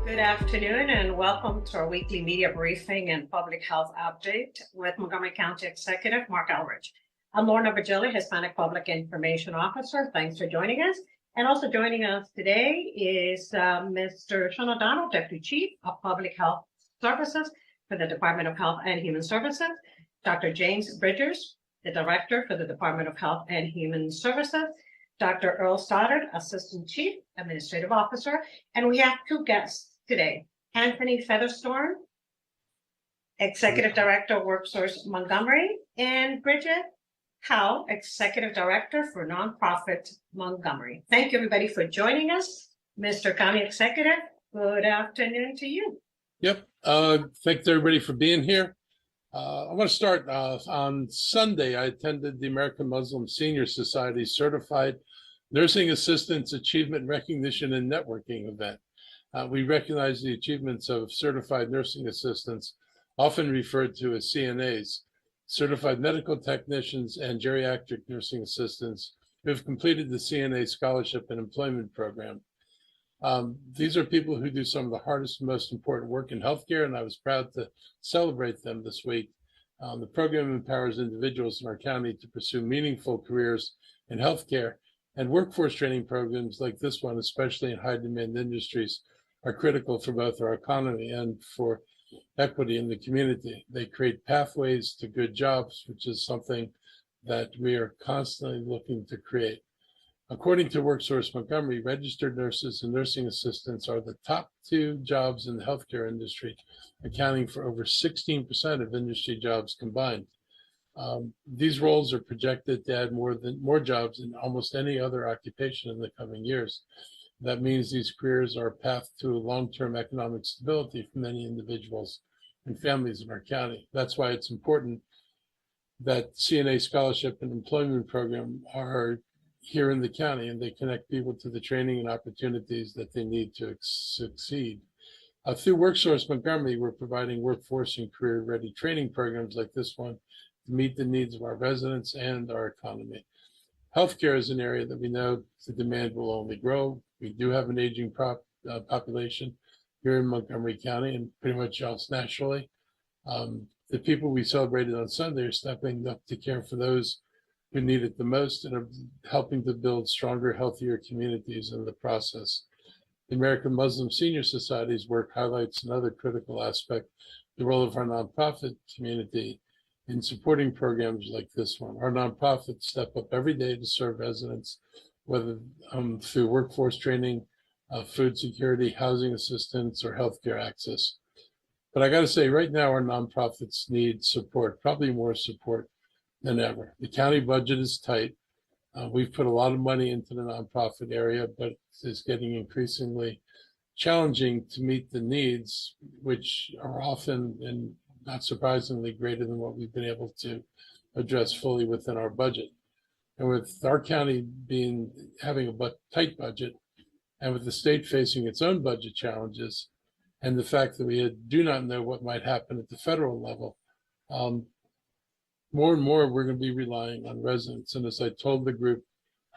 Good afternoon and welcome to our weekly media briefing and public health update with Montgomery County Executive Mark Elridge. I'm Lorna Virgili, Hispanic Public Information Officer. Thanks for joining us. And also joining us today is Mr. Sean O'Donnell, Deputy Chief of Public Health Services for the Department of Health and Human Services, Dr. James Bridgers, the Director for the Department of Health and Human Services, Dr. Earl Stoddard, Assistant Chief Administrative Officer, and we have two guests today. Anthony Featherstone, Executive Director, WorkSource Montgomery, and Bridget Howe, Executive Director for Nonprofit Montgomery. Thank you, everybody, for joining us. Mr. County Executive, good afternoon to you. Yep. Thanks, everybody, for being here. I want to start on Sunday. I attended the American Muslim Senior Society Certified Nursing Assistants Achievement Recognition and Networking event. We recognize the achievements of certified nursing assistants, often referred to as CNAs, certified medical technicians, and geriatric nursing assistants who have completed the CNA scholarship and employment program. These are people who do some of the hardest and most important work in healthcare, and I was proud to celebrate them this week. The program empowers individuals in our county to pursue meaningful careers in healthcare, and workforce training programs like this one, especially in high-demand industries, are critical for both our economy and for equity in the community. They create pathways to good jobs, which is something that we are constantly looking to create. According to WorkSource Montgomery, registered nurses and nursing assistants are the top two jobs in the healthcare industry, accounting for over 16% of industry jobs combined. These roles are projected to add more jobs than almost any other occupation in the coming years. That means these careers are a path to long-term economic stability for many individuals and families in our county. That's why it's important that CNA scholarship and employment program are here in the county, and they connect people to the training and opportunities that they need to succeed. Through WorkSource Montgomery, we're providing workforce and career-ready training programs like this one to meet the needs of our residents and our economy. Healthcare is an area that we know the demand will only grow. We do have an aging population here in Montgomery County and pretty much else nationally. The people we celebrated on Sunday are stepping up to care for those who need it the most and are helping to build stronger, healthier communities in the process. The American Muslim Senior Society's work highlights another critical aspect, the role of our nonprofit community in supporting programs like this one. Our nonprofits step up every day to serve residents, whether through workforce training, food security, housing assistance, or healthcare access. But I got to say, right now, our nonprofits need support, probably more support than ever. The county budget is tight. We've put a lot of money into the nonprofit area, but it's getting increasingly challenging to meet the needs, which are often and not surprisingly greater than what we've been able to address fully within our budget. And with our county having a tight budget, and with the state facing its own budget challenges, and the fact that we do not know what might happen at the federal level, more and more we're going to be relying on residents. And as I told the group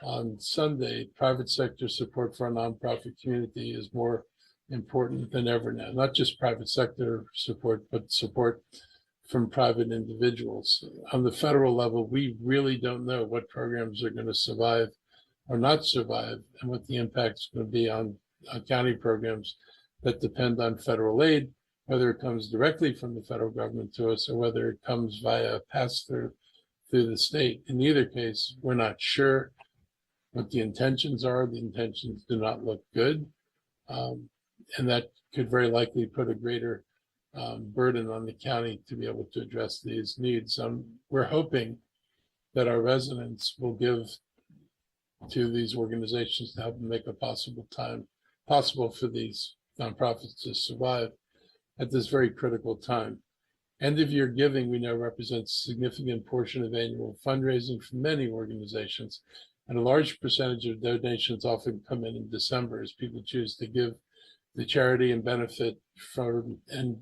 on Sunday, private sector support for our nonprofit community is more important than ever now. Not just private sector support, but support from private individuals. On the federal level, we really don't know what programs are going to survive or not survive, and what the impact is going to be on county programs that depend on federal aid, whether it comes directly from the federal government to us or whether it comes via pass-through through the state. In either case, we're not sure what the intentions are. The intentions do not look good. And that could very likely put a greater burden on the county to be able to address these needs. We're hoping that our residents will give to these organizations to help them make a possible for these nonprofits to survive at this very critical time. End of year giving, we know, represents a significant portion of annual fundraising for many organizations, and a large percentage of donations often come in December as people choose to give the charity and benefit from, and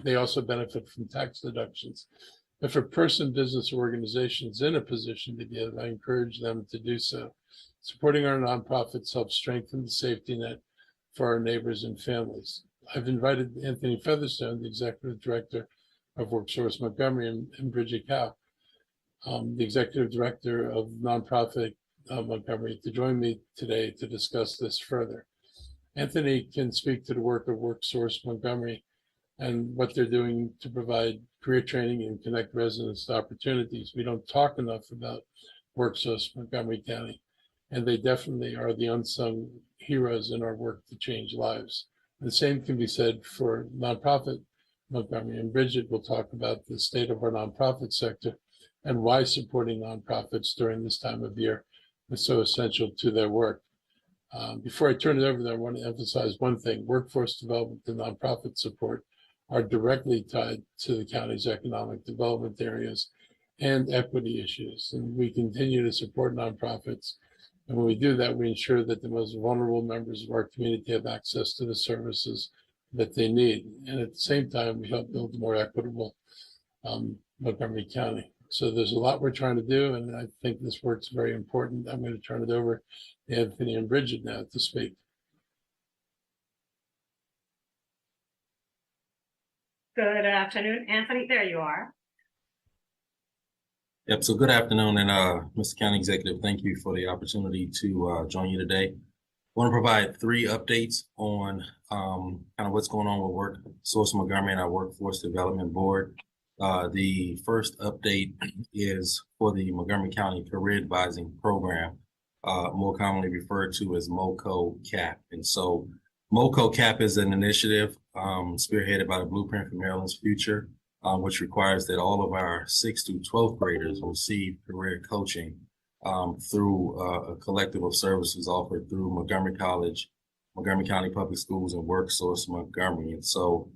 they also benefit from tax deductions. If a person, business, or organization is in a position to give, I encourage them to do so. Supporting our nonprofits helps strengthen the safety net for our neighbors and families. I've invited Anthony Featherstone, the Executive Director of WorkSource Montgomery, and Bridget Cow, the Executive Director of nonprofit Montgomery, to join me today to discuss this further. Anthony can speak to the work of WorkSource Montgomery and what they're doing to provide career training and connect residents to opportunities. We don't talk enough about WorkSource Montgomery County, and they definitely are the unsung heroes in our work to change lives. The same can be said for nonprofit Montgomery, and Bridget will talk about the state of our nonprofit sector and why supporting nonprofits during this time of year is so essential to their work. Before I turn it over there, I want to emphasize one thing: workforce development and nonprofit support are directly tied to the county's economic development areas and equity issues. And we continue to support nonprofits. And when we do that, we ensure that the most vulnerable members of our community have access to the services that they need. And at the same time, we help build a more equitable Montgomery County. So there's a lot we're trying to do, and I think this work's very important. I'm going to turn it over to Anthony and Bridget now to speak. Good afternoon, Anthony. There you are. Yep. So good afternoon, and Mr. County Executive, thank you for the opportunity to join you today. I want to provide 3 updates on kind of what's going on with WorkSource Montgomery and our Workforce Development Board. The first update is for the Montgomery County Career Advising Program, more commonly referred to as MoCo CAP. And so MoCo CAP is an initiative spearheaded by the Blueprint for Maryland's Future, which requires that all of our 6th through 12th graders receive career coaching through a collective of services offered through Montgomery College, Montgomery County Public Schools, and WorkSource Montgomery. And so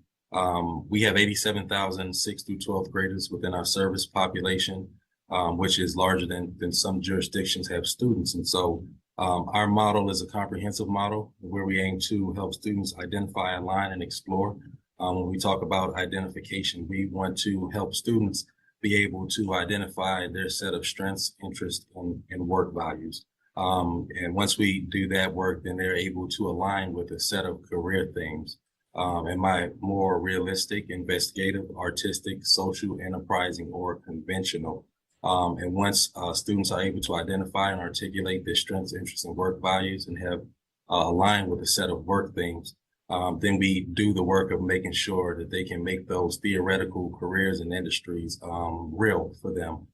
we have 87,000 6th through 12th graders within our service population, which is larger than some jurisdictions have students. And so our model is a comprehensive model where we aim to help students identify, align, and explore. When we talk about identification, we want to help students be able to identify their set of strengths, interests, and work values. And once we do that work, then they're able to align with a set of career themes. Am I more realistic, investigative, artistic, social, enterprising, or conventional? And once students are able to identify and articulate their strengths, interests, and work values and have aligned with a set of work themes, then we do the work of making sure that they can make those theoretical careers and industries real for them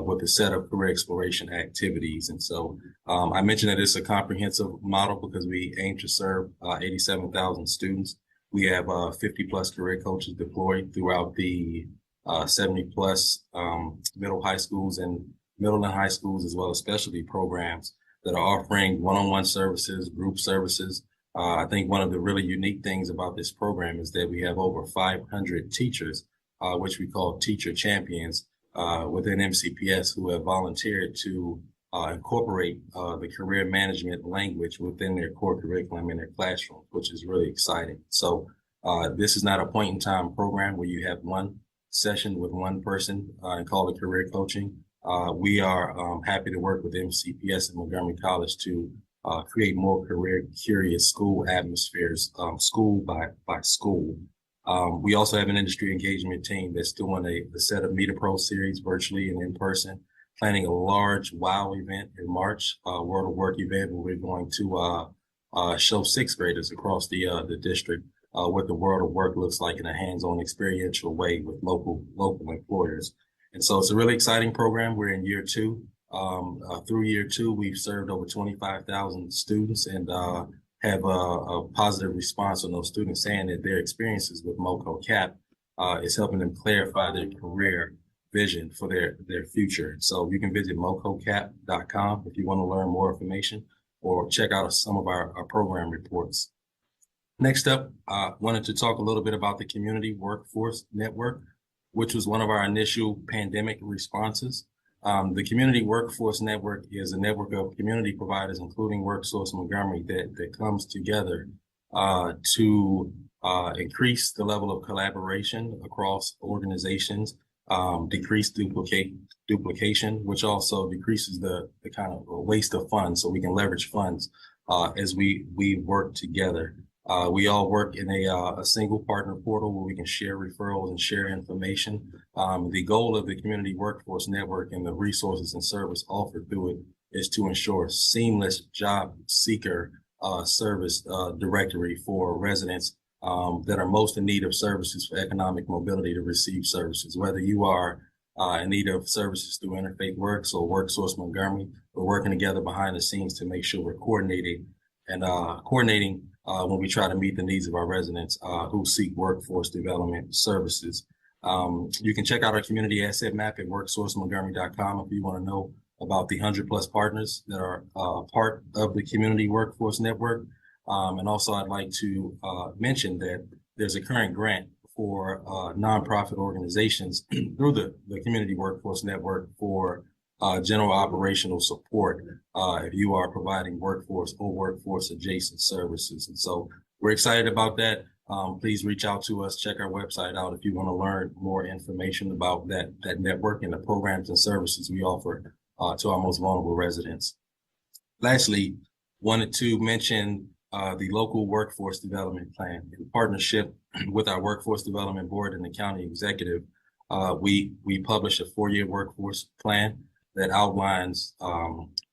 with a set of career exploration activities. And so I mentioned that it's a comprehensive model because we aim to serve 87,000 students. We have 50 plus career coaches deployed throughout the 70 plus middle high schools and middle and high schools, as well as specialty programs that are offering one-on-one services, group services. I think one of the really unique things about this program is that we have over 500 teachers, which we call teacher champions within MCPS, who have volunteered to incorporate the career management language within their core curriculum in their classroom, which is really exciting. So this is not a point in time program where you have one session with one person and call it career coaching. We are happy to work with MCPS and Montgomery College to create more career curious school atmospheres, school by school. We also have an industry engagement team that's doing a set of Meet a Pro series virtually and in person, planning a large WOW event in March, World of Work event, where we're going to show 6th graders across the district what the world of work looks like in a hands-on experiential way with local employers. And so it's a really exciting program. We're in year 2. Through year 2, we've served over 25,000 students and have a positive response on those students saying that their experiences with MoCo CAP is helping them clarify their career vision for their future. So you can visit mococap.com if you want to learn more information or check out some of our program reports. Next up, I wanted to talk a little bit about the Community Workforce Network, which was one of our initial pandemic responses. The Community Workforce Network is a network of community providers, including WorkSource Montgomery, that comes together to increase the level of collaboration across organizations, decrease duplication, which also decreases the kind of waste of funds, so we can leverage funds as we work together. We all work in a single partner portal where we can share referrals and share information. The goal of the Community Workforce Network and the resources and service offered through it is to ensure seamless job seeker service directory for residents that are most in need of services for economic mobility to receive services. Whether you are in need of services through Interfaith Works or WorkSource Montgomery, we're working together behind the scenes to make sure we're coordinating when we try to meet the needs of our residents who seek workforce development services. You can check out our community asset map at worksourcemontgomery.com if you want to know about the 100+ partners that are part of the Community Workforce Network. And also I'd like to mention that there's a current grant for nonprofit organizations through the Community Workforce Network for general operational support if you are providing workforce or workforce adjacent services. And so we're excited about that. Please reach out to us, check our website out if you want to learn more information about that network and the programs and services we offer to our most vulnerable residents. Lastly, wanted to mention the local workforce development plan. In partnership with our workforce development board and the county executive, we publish a 4-year workforce plan that outlines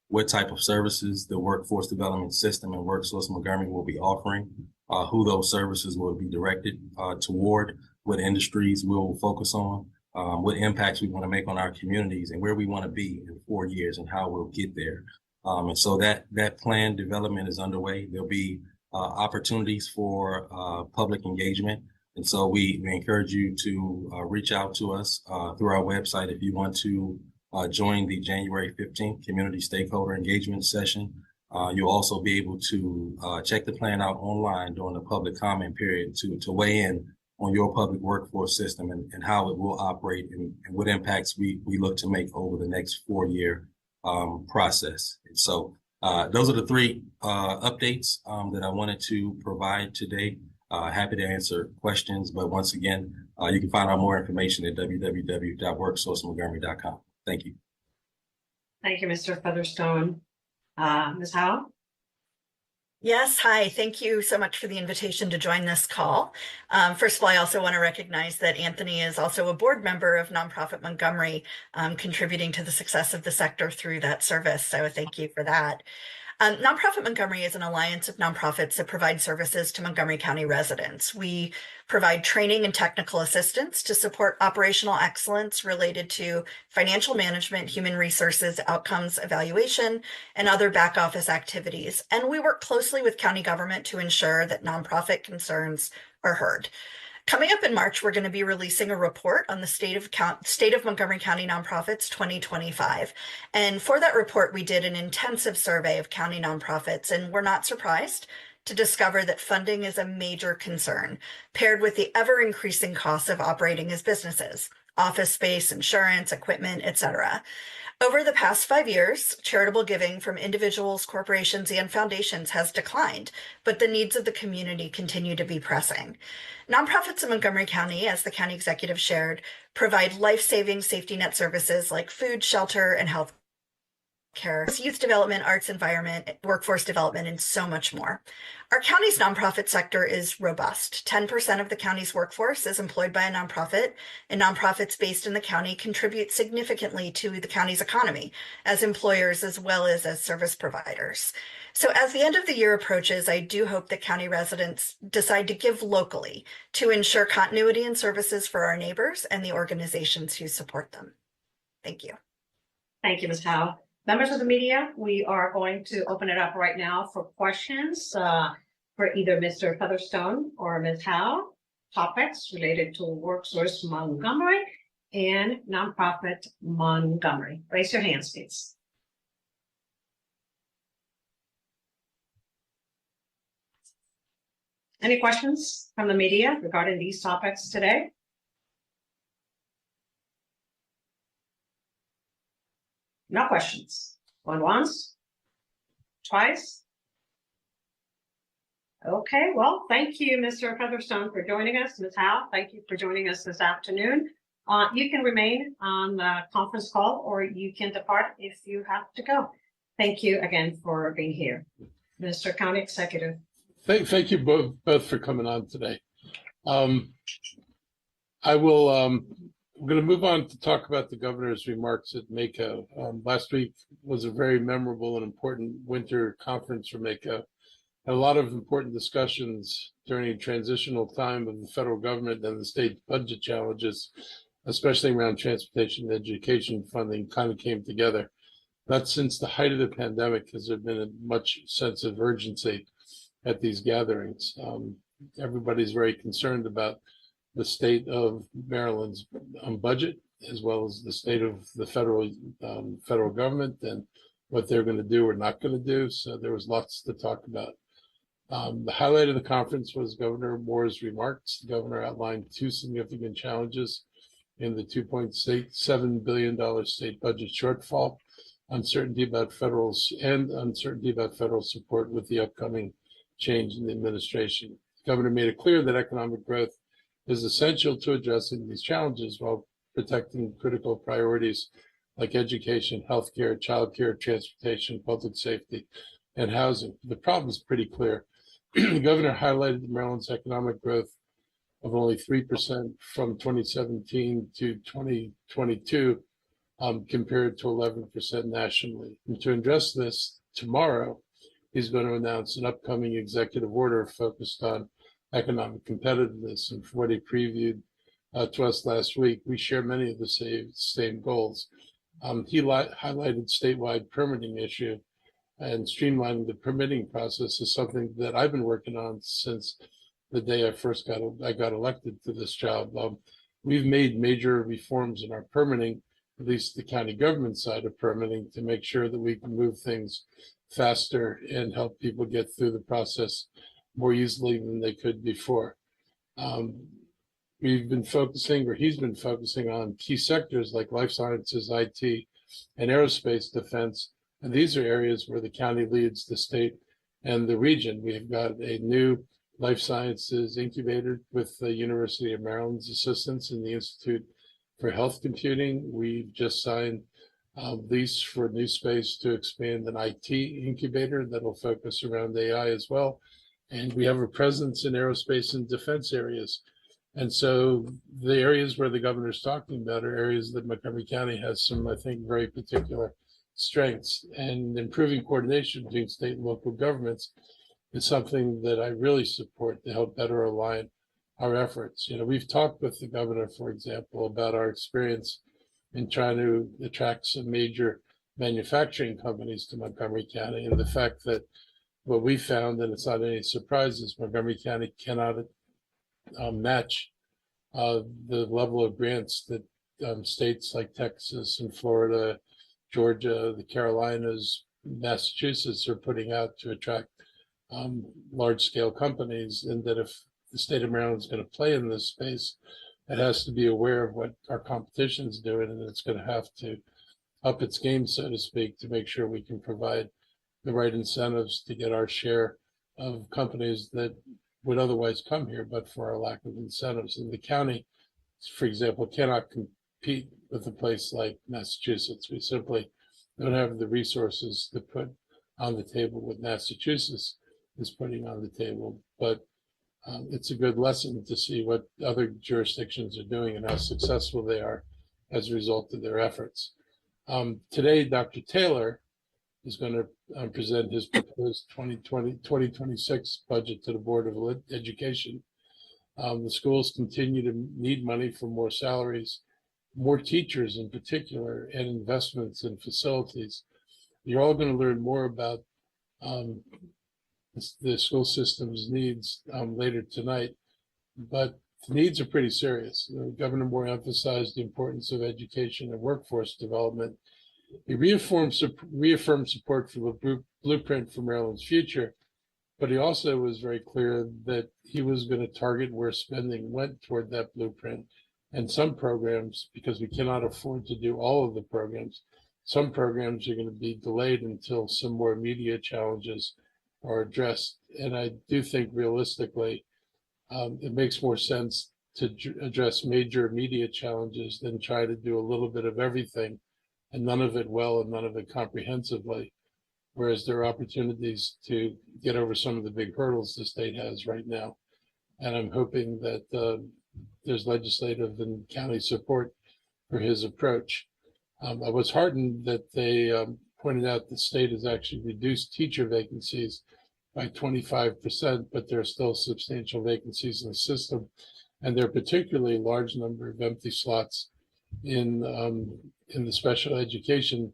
what type of services the workforce development system and WorkSource Montgomery will be offering, who those services will be directed toward, what industries we'll focus on, what impacts we want to make on our communities, and where we want to be in 4 years and how we'll get there. And so that plan development is underway. There'll be opportunities for public engagement. And so we encourage you to reach out to us through our website if you want to join the January 15th Community Stakeholder Engagement Session. You'll also be able to check the plan out online during the public comment period to weigh in on your public workforce system and how it will operate and what impacts we look to make over the next 4-year process. And so those are the 3 updates that I wanted to provide today. Happy to answer questions, but once again, you can find out more information at www.worksourcemontgomery.com. Thank you. Thank you, Mr. Featherstone. Ms. Howe? Yes, hi. Thank you so much for the invitation to join this call. First of all, I also want to recognize that Anthony is also a board member of Nonprofit Montgomery, contributing to the success of the sector through that service. So thank you for that. Nonprofit Montgomery is an alliance of nonprofits that provide services to Montgomery County residents. We provide training and technical assistance to support operational excellence related to financial management, human resources, outcomes evaluation, and other back office activities. And we work closely with county government to ensure that nonprofit concerns are heard. Coming up in March, we're going to be releasing a report on the State of Montgomery County Nonprofits 2025. And for that report, we did an intensive survey of county nonprofits, and we're not surprised to discover that funding is a major concern, paired with the ever-increasing costs of operating as businesses, office space, insurance, equipment, etc. Over the past 5 years, charitable giving from individuals, corporations, and foundations has declined, but the needs of the community continue to be pressing. Nonprofits in Montgomery County, as the county executive shared, provide life-saving safety net services like food, shelter, and health care, youth development, arts environment, workforce development, and so much more. Our county's nonprofit sector is robust. 10% of the county's workforce is employed by a nonprofit, and nonprofits based in the county contribute significantly to the county's economy as employers as well as service providers. So as the end of the year approaches, I do hope that county residents decide to give locally to ensure continuity in services for our neighbors and the organizations who support them. Thank you. Thank you, Ms. Howe. Members of the media, we are going to open it up right now for questions for either Mr. Featherstone or Ms. Howe, topics related to WorkSource Montgomery and Nonprofit Montgomery. Raise your hands, please. Any questions from the media regarding these topics today? No questions. Going once? Twice? Okay, well, thank you, Mr. Featherstone, for joining us. Ms. Howe, thank you for joining us this afternoon. You can remain on the conference call or you can depart if you have to go. Thank you again for being here. Mr. County Executive. Thank you both for coming on today. We're going to move on to talk about the governor's remarks at MACO. Last week was a very memorable and important winter conference for MACO. Had a lot of important discussions during a transitional time of the federal government and the state budget challenges, especially around transportation and education funding, kind of came together. Not since the height of the pandemic has there been a much sense of urgency at these gatherings. Everybody's very concerned about the state of Maryland's budget, as well as the state of the federal government and what they're going to do or not going to do. So there was lots to talk about. The highlight of the conference was Governor Moore's remarks. The governor outlined two significant challenges in the $2.7 billion state budget shortfall, uncertainty about federal support with the upcoming change in the administration. The governor made it clear that economic growth is essential to addressing these challenges while protecting critical priorities like education, healthcare, childcare, transportation, public safety, and housing. The problem is pretty clear. The governor highlighted Maryland's economic growth of only 3% from 2017 to 2022, compared to 11% nationally. And to address this, tomorrow, he's going to announce an upcoming executive order focused on economic competitiveness. And for what he previewed to us last week, we share many of the same goals. He highlighted statewide permitting issue, and streamlining the permitting process is something that I've been working on since the day I got elected to this job. We've made major reforms in our permitting, at least the county government side of permitting, to make sure that we can move things faster and help people get through the process more easily than they could before. He's been focusing on key sectors like life sciences, IT, and aerospace defense. And these are areas where the county leads the state and the region. We've got a new life sciences incubator with the University of Maryland's assistance in the Institute for Health Computing. We've just signed a lease for new space to expand an IT incubator that'll focus around AI as well. And we have a presence in aerospace and defense areas. And so the areas where the governor's talking about are areas that Montgomery County has some, I think, very particular strengths. And improving coordination between state and local governments is something that I really support to help better align our efforts. You know, we've talked with the governor, for example, about our experience in trying to attract some major manufacturing companies to Montgomery County, and the fact that what we found, and it's not any surprise, is Montgomery County cannot match the level of grants that states like Texas and Florida, Georgia, the Carolinas, Massachusetts are putting out to attract large-scale companies. And that if the state of Maryland is going to play in this space, it has to be aware of what our competition is doing, and it's going to have to up its game, so to speak, to make sure we can provide the right incentives to get our share of companies that would otherwise come here, but for our lack of incentives. And the county, for example, cannot compete with a place like Massachusetts. We simply don't have the resources to put on the table what Massachusetts is putting on the table. But it's a good lesson to see what other jurisdictions are doing and how successful they are as a result of their efforts. Today, Dr. Taylor is going to present his proposed 2026 budget to the Board of Education. The schools continue to need money for more salaries, more teachers in particular, and investments in facilities. You're all going to learn more about the school system's needs later tonight, but the needs are pretty serious. Governor Moore emphasized the importance of education and workforce development. He reaffirmed support for the blueprint for Maryland's future, but he also was very clear that he was going to target where spending went toward that blueprint. And some programs, because we cannot afford to do all of the programs, some programs are going to be delayed until some more immediate challenges are addressed. And I do think realistically, it makes more sense to address major immediate challenges than try to do a little bit of everything and none of it well and none of it comprehensively. whereas there are opportunities to get over some of the big hurdles the state has right now. And I'm hoping that there's legislative and county support for his approach. I was heartened that they pointed out the state has actually reduced teacher vacancies by 25%, but there are still substantial vacancies in the system. And there are particularly large number of empty slots in the special education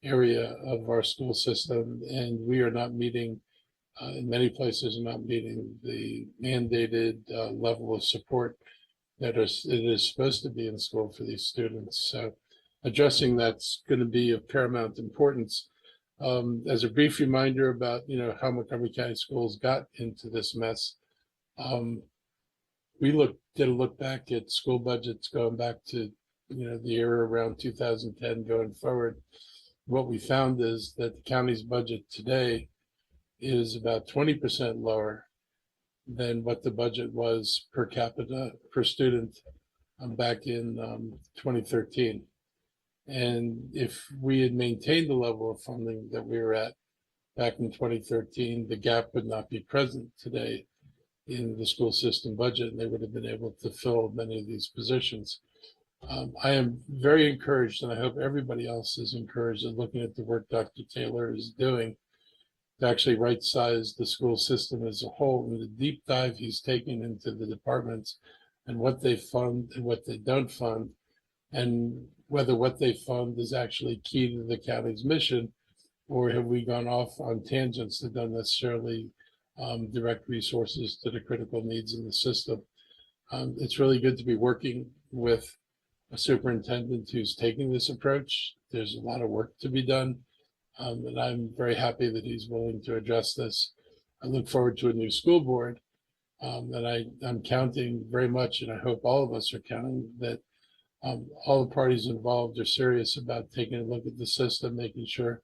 area of our school system. And we are not meeting, in many places, are not meeting the mandated level of support that it is supposed to be in school for these students. So addressing that's going to be of paramount importance. As a brief reminder about, how Montgomery County schools got into this mess, we did a look back at school budgets going back to, the era around 2010 going forward. What we found is that the county's budget today is about 20% lower than what the budget was per capita per student back in 2013. And if we had maintained the level of funding that we were at back in 2013, the gap would not be present today in the school system budget, and they would have been able to fill many of these positions. I am very encouraged, and I hope everybody else is encouraged in looking at the work Dr. Taylor is doing to actually right-size the school system as a whole, and the deep dive he's taking into the departments and what they fund and what they don't fund, and whether what they fund is actually key to the county's mission, or have we gone off on tangents that don't necessarily direct resources to the critical needs in the system. It's really good to be working with a superintendent who's taking this approach. There's a lot of work to be done, and I'm very happy that he's willing to address this. I look forward to a new school board, and I'm counting very much, and I hope all of us are counting that all the parties involved are serious about taking a look at the system, making sure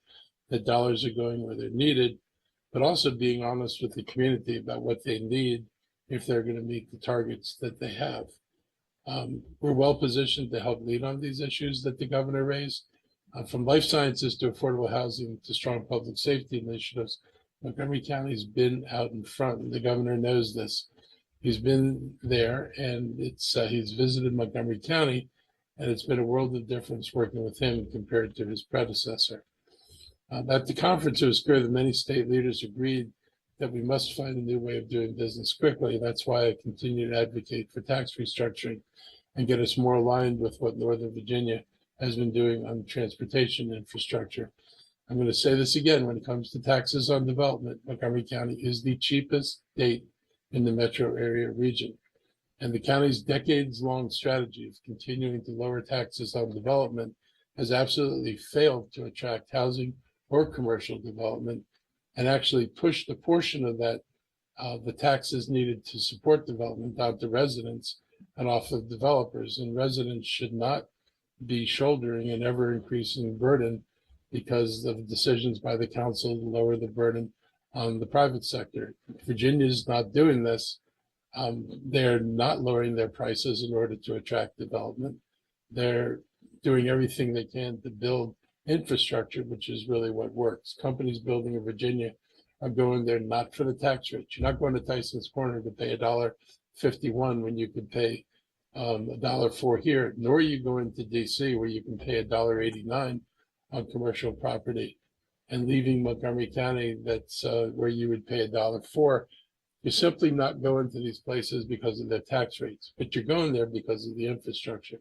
that dollars are going where they're needed, but also being honest with the community about what they need if they're going to meet the targets that they have. We're well positioned to help lead on these issues that the governor raised. From life sciences to affordable housing to strong public safety initiatives, Montgomery County's been out in front. The governor knows this. He's been there, and he's visited Montgomery County, and it's been a world of difference working with him compared to his predecessor. At the conference, it was clear that many state leaders agreed that we must find a new way of doing business quickly. That's why I continue to advocate for tax restructuring and get us more aligned with what Northern Virginia has been doing on transportation infrastructure. I'm going to say this again, when it comes to taxes on development, Montgomery County is the cheapest state in the metro area region. And the county's decades-long strategy of continuing to lower taxes on development has absolutely failed to attract housing or commercial development, and actually pushed a portion of that, the taxes needed to support development onto residents and off of developers. And residents should not be shouldering an ever-increasing burden because of decisions by the council to lower the burden on the private sector. Virginia's not doing this. They're not lowering their prices in order to attract development. They're doing everything they can to build infrastructure, which is really what works. Companies building in Virginia are going there not for the tax rate. You're not going to Tyson's Corner to pay $1.51 when you could pay $1.04 here, nor are you going to DC where you can pay $1.89 on commercial property, and leaving Montgomery County, that's where you would pay $1.04. You're simply not going to these places because of their tax rates, but you're going there because of the infrastructure.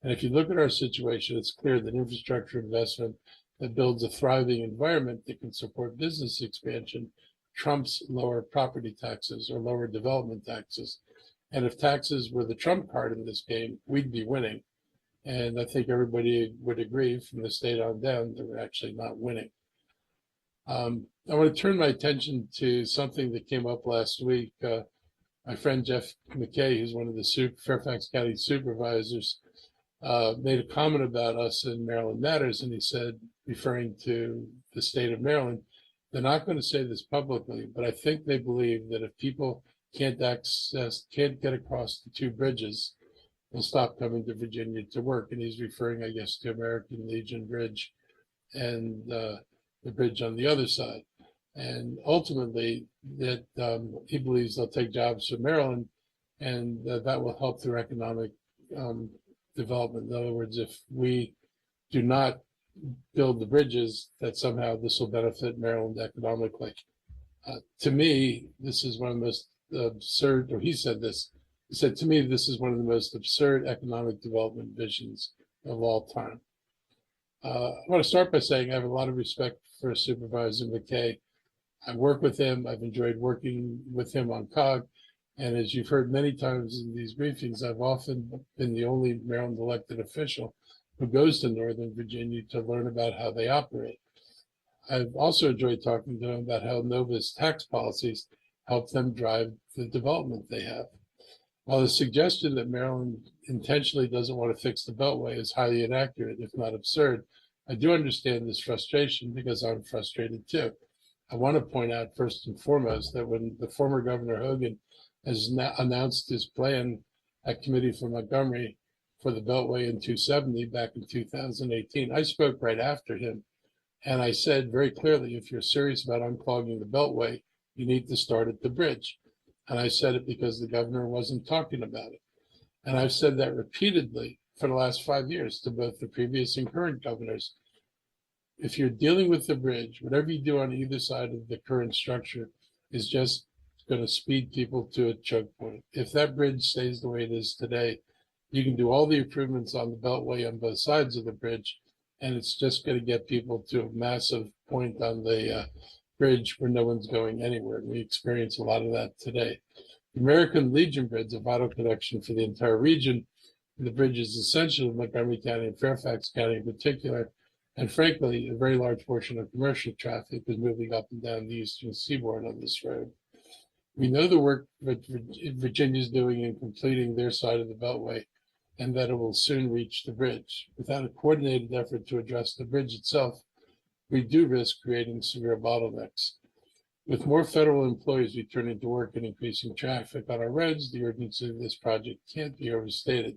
And if you look at our situation, it's clear that infrastructure investment that builds a thriving environment that can support business expansion trumps lower property taxes or lower development taxes. And if taxes were the trump card in this game, we'd be winning. And I think everybody would agree from the state on down that we're actually not winning. I want to turn my attention to something that came up last week. My friend Jeff McKay, who's one of the Fairfax County supervisors, made a comment about us in Maryland Matters, and he said, referring to the state of Maryland, they're not going to say this publicly, but I think they believe that if people can't get across the two bridges, they'll stop coming to Virginia to work. And he's referring, I guess, to American Legion Bridge and the bridge on the other side. And ultimately, that he believes they'll take jobs from Maryland, and that will help their economic development. In other words, if we do not build the bridges, that somehow this will benefit Maryland economically. To me, this is one of the most absurd, or he said this, he said, to me, this is one of the most absurd economic development visions of all time. I want to start by saying I have a lot of respect for Supervisor McKay. I work with him. I've enjoyed working with him on COG. And as you've heard many times in these briefings, I've often been the only Maryland elected official who goes to Northern Virginia to learn about how they operate. I've also enjoyed talking to him about how Nova's tax policies help them drive the development they have. While the suggestion that Maryland intentionally doesn't want to fix the Beltway is highly inaccurate, if not absurd, I do understand this frustration because I'm frustrated too. I want to point out first and foremost that when the former Governor Hogan has announced his plan at Committee for Montgomery for the Beltway in 270 back in 2018, I spoke right after him. And I said very clearly, if you're serious about unclogging the Beltway, you need to start at the bridge. And I said it because the governor wasn't talking about it. And I've said that repeatedly for the last 5 years to both the previous and current governors. If you're dealing with the bridge, whatever you do on either side of the current structure is just going to speed people to a choke point. If that bridge stays the way it is today, you can do all the improvements on the Beltway on both sides of the bridge, and it's just going to get people to a massive point on the bridge where no one's going anywhere. We experience a lot of that today. The American Legion Bridge is a vital connection for the entire region. The bridge is essential to Montgomery County and Fairfax County in particular. And frankly, a very large portion of commercial traffic is moving up and down the eastern seaboard on this road. We know the work that Virginia is doing in completing their side of the Beltway, and that it will soon reach the bridge. Without a coordinated effort to address the bridge itself, we do risk creating severe bottlenecks. With more federal employees returning to work and increasing traffic on our roads, the urgency of this project can't be overstated.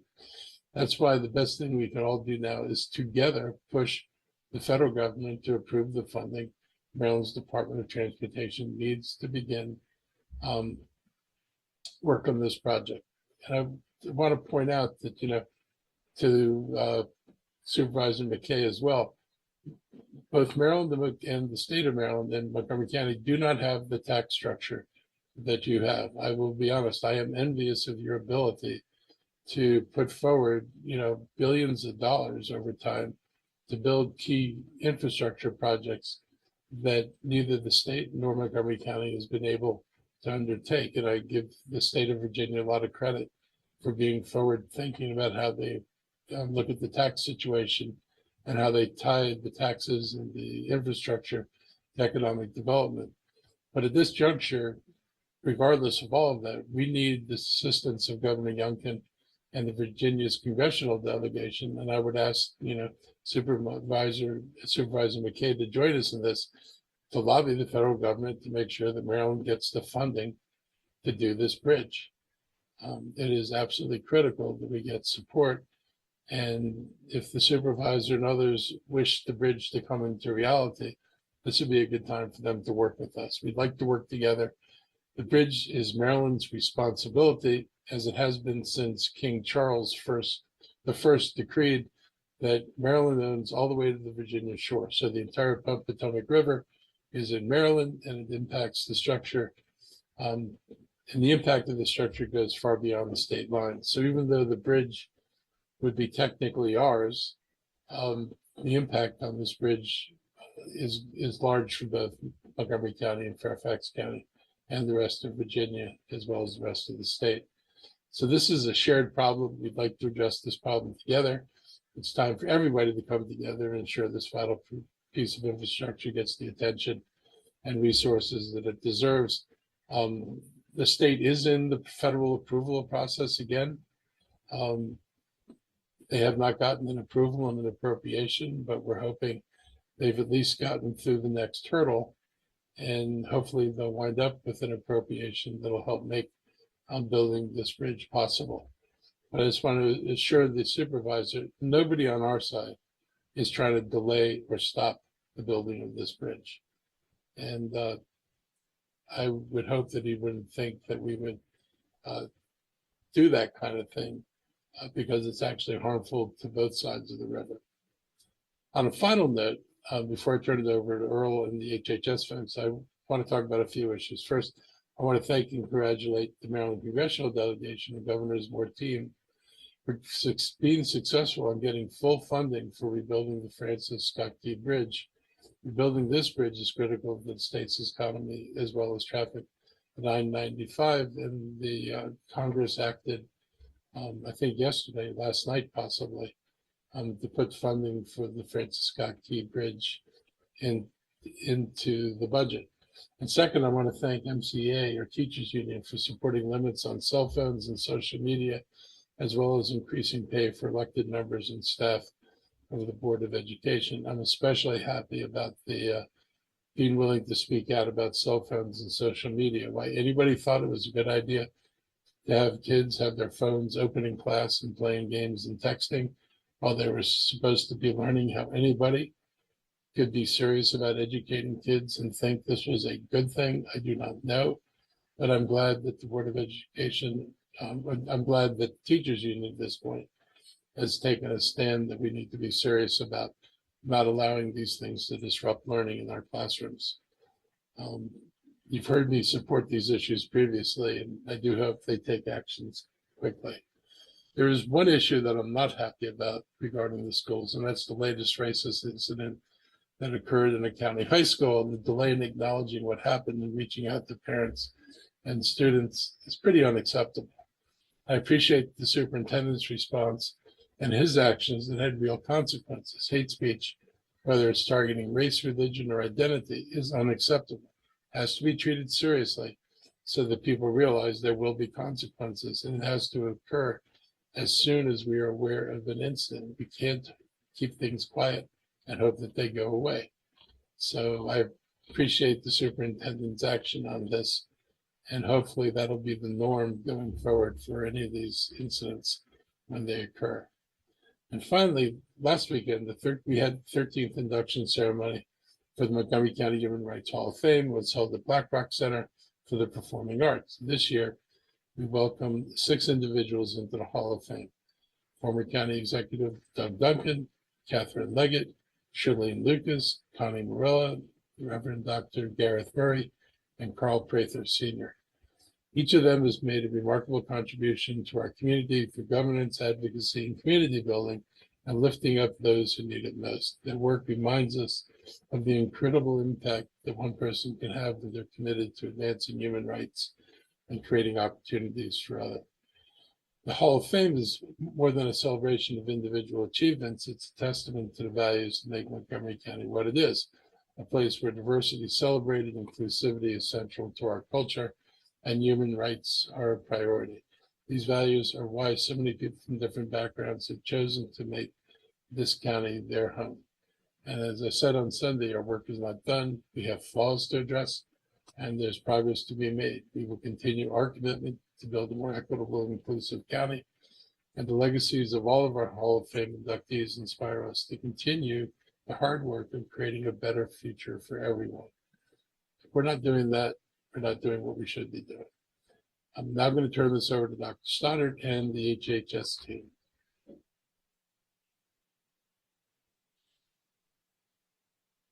That's why the best thing we can all do now is together push the federal government to approve the funding Maryland's Department of Transportation needs to begin work on this project. And I want to point out that, to Supervisor McKay as well, both Maryland and the state of Maryland and Montgomery County do not have the tax structure that you have. I will be honest, I am envious of your ability to put forward, billions of dollars over time to build key infrastructure projects that neither the state nor Montgomery County has been able to undertake. And I give the state of Virginia a lot of credit for being forward thinking about how they look at the tax situation and how they tie the taxes and the infrastructure to economic development. But at this juncture, regardless of all of that, we need the assistance of Governor Youngkin and the Virginia's congressional delegation. And I would ask, Supervisor McKay to join us in this, to lobby the federal government to make sure that Maryland gets the funding to do this bridge. It is absolutely critical that we get support. And if the supervisor and others wish the bridge to come into reality, this would be a good time for them to work with us. We'd like to work together. The bridge is Maryland's responsibility, as it has been since King Charles the first decreed that Maryland owns all the way to the Virginia shore. So the entire Potomac River is in Maryland, and it impacts the structure. And the impact of the structure goes far beyond the state line. So even though the bridge would be technically ours, the impact on this bridge is large for both Montgomery County and Fairfax County and the rest of Virginia, as well as the rest of the state. So this is a shared problem. We'd like to address this problem together. It's time for everybody to come together and ensure this vital piece of infrastructure gets the attention and resources that it deserves. The state is in the federal approval process again. They have not gotten an approval on an appropriation, but we're hoping they've at least gotten through the next hurdle, and hopefully they'll wind up with an appropriation that'll help make building this bridge possible. But I just want to assure the supervisor, nobody on our side is trying to delay or stop the building of this bridge. And I would hope that he wouldn't think that we would do that kind of thing because it's actually harmful to both sides of the river. On a final note, before I turn it over to Earl and the HHS folks, I want to talk about a few issues. First, I want to thank and congratulate the Maryland Congressional Delegation and Governor's Board team for being successful in getting full funding for rebuilding the Francis Scott Key Bridge. Rebuilding this bridge is critical to the state's economy as well as traffic at 995, and the Congress acted, I think last night possibly, to put funding for the Francis Scott Key Bridge into the budget. And second, I want to thank MCA, or Teachers Union, for supporting limits on cell phones and social media, as well as increasing pay for elected members and staff of the Board of Education. I'm especially happy about the being willing to speak out about cell phones and social media. Why anybody thought it was a good idea to have kids have their phones open in class and playing games and texting while they were supposed to be learning how anybody could be serious about educating kids and think this was a good thing, I do not know. But I'm glad that the Board of Education, I'm glad that the Teachers Union at this point has taken a stand that we need to be serious about not allowing these things to disrupt learning in our classrooms. You've heard me support these issues previously, and I do hope they take actions quickly. There is one issue that I'm not happy about regarding the schools, and that's the latest racist incident that occurred in a county high school. And the delay in acknowledging what happened and reaching out to parents and students is pretty unacceptable. I appreciate the superintendent's response and his actions that had real consequences. Hate speech, whether it's targeting race, religion, or identity, is unacceptable. It has to be treated seriously so that people realize there will be consequences, and it has to occur as soon as we are aware of an incident. We can't keep things quiet and hope that they go away. So I appreciate the superintendent's action on this, and hopefully that'll be the norm going forward for any of these incidents when they occur. And finally, last weekend, we had the 13th induction ceremony for the Montgomery County Human Rights Hall of Fame. It was held at Black Rock Center for the Performing Arts. This year, we welcomed 6 individuals into the Hall of Fame. Former County Executive Doug Duncan, Catherine Leggett, Shirlene Lucas, Connie Morella, Reverend Dr. Gareth Murray, and Carl Prather Sr. Each of them has made a remarkable contribution to our community through governance, advocacy, and community building, and lifting up those who need it most. Their work reminds us of the incredible impact that one person can have when they're committed to advancing human rights and creating opportunities for others. The Hall of Fame is more than a celebration of individual achievements. It's a testament to the values that make Montgomery County what it is, a place where diversity is celebrated, inclusivity is central to our culture, and human rights are a priority. These values are why so many people from different backgrounds have chosen to make this county their home. And as I said on Sunday, our work is not done. We have flaws to address, and there's progress to be made. We will continue our commitment to build a more equitable and inclusive county, and the legacies of all of our Hall of Fame inductees inspire us to continue the hard work of creating a better future for everyone. If we're not doing that, we're not doing what we should be doing. I'm now going to turn this over to Dr. Stoddard and the HHS team.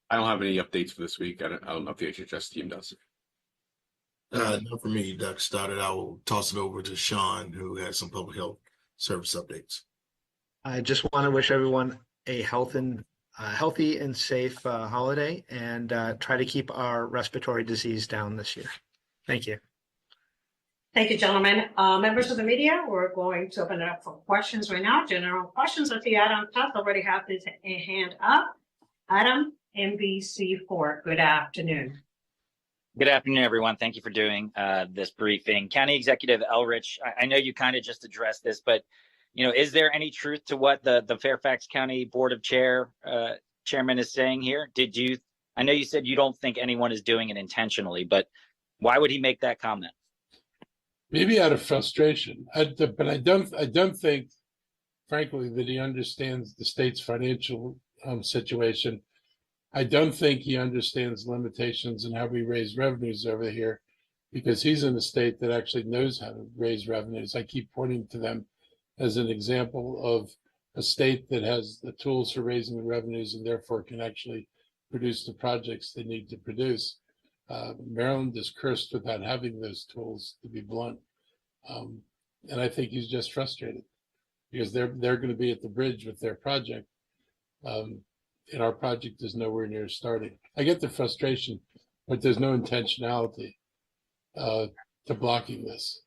I don't have any updates for this week. I don't know if the HHS team does. Not for me, Dr. Stoddard. I will toss it over to Sean, who has some public health service updates. I just want to wish everyone a healthy and safe holiday, and try to keep our respiratory disease down this year. Thank you. Thank you, gentlemen. Members of the media, we're going to open it up for questions right now. General questions. I see Adam Tuff already have his hand up. Adam, NBC4, good afternoon. Good afternoon, everyone. Thank you for doing this briefing. County Executive Elrich, I know you kind of just addressed this, but is there any truth to what the Fairfax County Board of Chairman is saying here? I know you said you don't think anyone is doing it intentionally, but why would he make that comment? Maybe out of frustration, but I don't think, frankly, that he understands the state's financial situation I don't think he understands limitations and how we raise revenues over here, because he's in a state that actually knows how to raise revenues. I keep pointing to them as an example of a state that has the tools for raising the revenues and therefore can actually produce the projects they need to produce. Maryland is cursed without having those tools, to be blunt. And I think he's just frustrated because they're going to be at the bridge with their project. And our project is nowhere near starting. I get the frustration, but there's no intentionality to blocking this.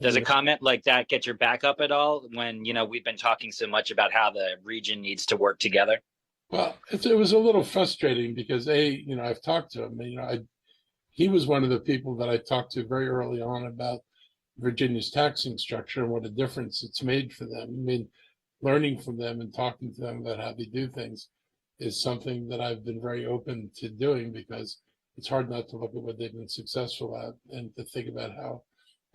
Does a comment like that get your back up at all when, we've been talking so much about how the region needs to work together? Well, it was a little frustrating because I've talked to him. He was one of the people that I talked to very early on about Virginia's taxing structure and what a difference it's made for them. Learning from them and talking to them about how they do things is something that I've been very open to doing, because it's hard not to look at what they've been successful at and to think about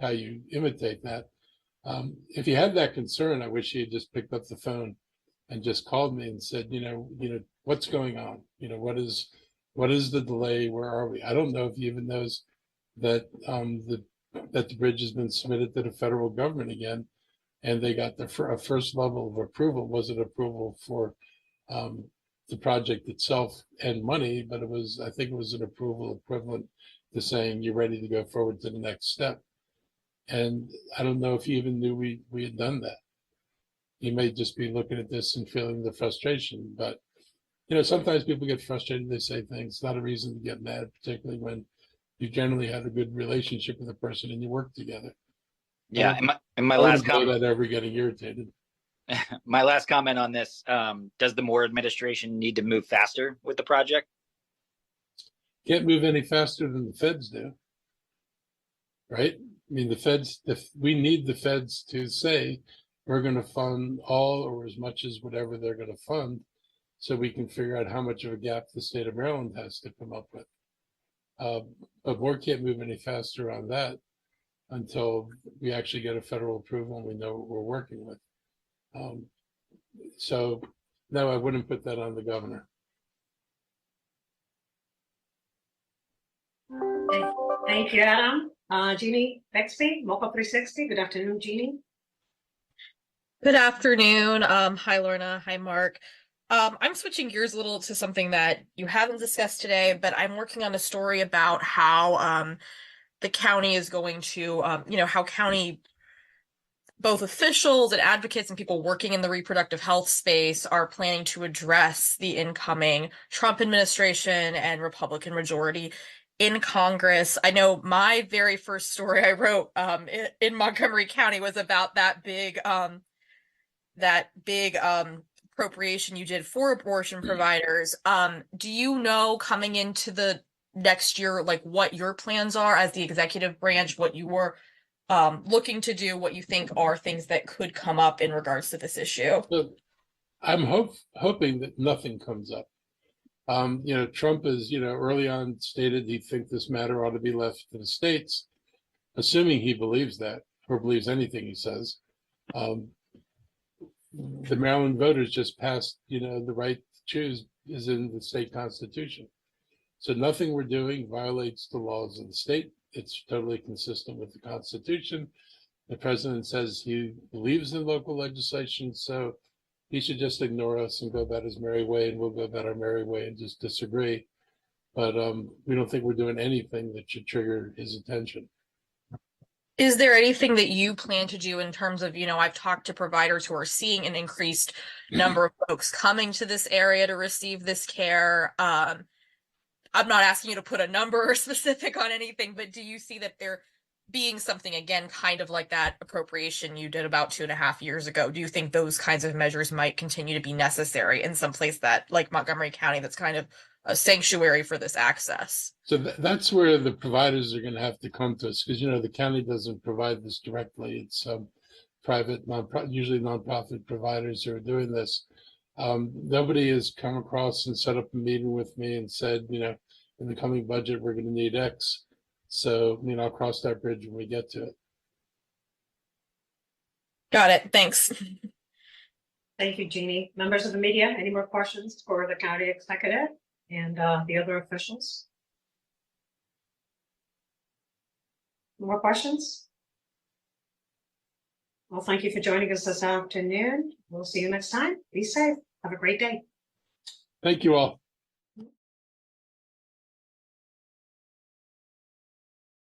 how you imitate that. If he had that concern, I wish he had just picked up the phone and just called me and said, what's going on? What is the delay? Where are we? I don't know if he even knows that that the bridge has been submitted to the federal government again, and they got the first level of approval. Wasn't approval for the project itself and money, but I think it was an approval equivalent to saying you're ready to go forward to the next step. And I don't know if he even knew we had done that. He may just be looking at this and feeling the frustration, but sometimes people get frustrated. They say things. It's not a reason to get mad, particularly when you generally have a good relationship with a person and you work together. Yeah. And my last comment, that ever getting irritated. my last comment on this, does the Moore administration need to move faster with the project? Can't move any faster than the feds do. Right? The feds, we need the feds to say we're going to fund all or as much as whatever they're going to fund, so we can figure out how much of a gap the state of Maryland has to come up with. But Moore can't move any faster on that until we actually get a federal approval and we know what we're working with. So no, I wouldn't put that on the governor. Thank you, Adam. Jeannie Bexby, Mocha 360. Good afternoon, Jeannie. Good afternoon. Hi, Lorna. Hi, Mark. I'm switching gears a little to something that you haven't discussed today, but I'm working on a story about how the county is going to, how county, both officials and advocates and people working in the reproductive health space are planning to address the incoming Trump administration and Republican majority in Congress. I know my very first story I wrote in Montgomery County was about that big appropriation you did for abortion providers. Do you know, coming into the next year, like what your plans are as the executive branch, what you were looking to do, what you think are things that could come up in regards to this issue? So I'm hoping that nothing comes up. Trump has, early on stated he'd think this matter ought to be left to the states, assuming he believes that or believes anything he says. The Maryland voters just passed, the right to choose is in the state constitution. So nothing we're doing violates the laws of the state. It's totally consistent with the Constitution. The president says he believes in local legislation, so he should just ignore us and go about his merry way, and we'll go about our merry way and just disagree. But we don't think we're doing anything that should trigger his attention. Is there anything that you plan to do in terms of, I've talked to providers who are seeing an increased number of folks coming to this area to receive this care. I'm not asking you to put a number or specific on anything, but do you see that there being something, again, kind of like that appropriation you did about 2.5 years ago? Do you think those kinds of measures might continue to be necessary in some place that, like Montgomery County, that's kind of a sanctuary for this access? So that's where the providers are going to have to come to us, because, the county doesn't provide this directly. It's private, usually nonprofit providers who are doing this. Nobody has come across and set up a meeting with me and said, in the coming budget, we're going to need X. So, I'll cross that bridge when we get to it. Got it. Thanks. Thank you, Jeannie. Members of the media, any more questions for the county executive? And the other officials? More questions? Well, thank you for joining us this afternoon. We'll see you next time. Be safe. Have a great day. Thank you all.